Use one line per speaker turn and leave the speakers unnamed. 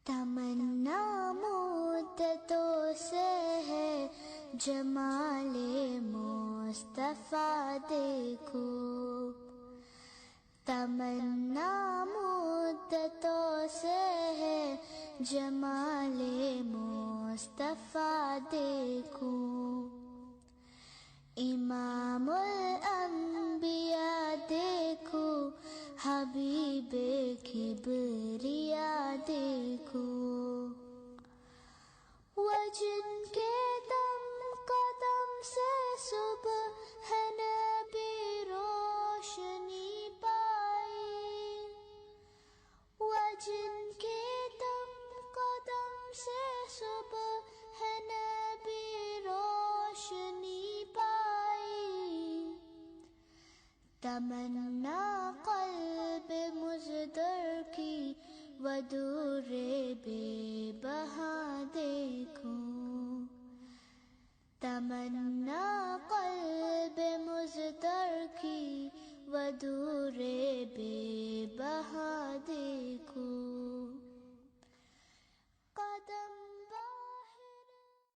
تمنا مدتوں سے ہے جمال مصطفیٰ دیکھو، تمنا مدتوں سے ہے جمال مصطفیٰ دیکھو، امام الانبیاء دیکھو، حبیب کبریا دیکھو، وہ جن کے دم قدم سے صبح ہے نبی روشنی پائی، وہ جن کے دم قدم سے صبح ہے نبی روشنی پائی، تمنا قلب مزدر کی ودور بے بہا دیکھو، تمنا قلب مزدر کی ودور بے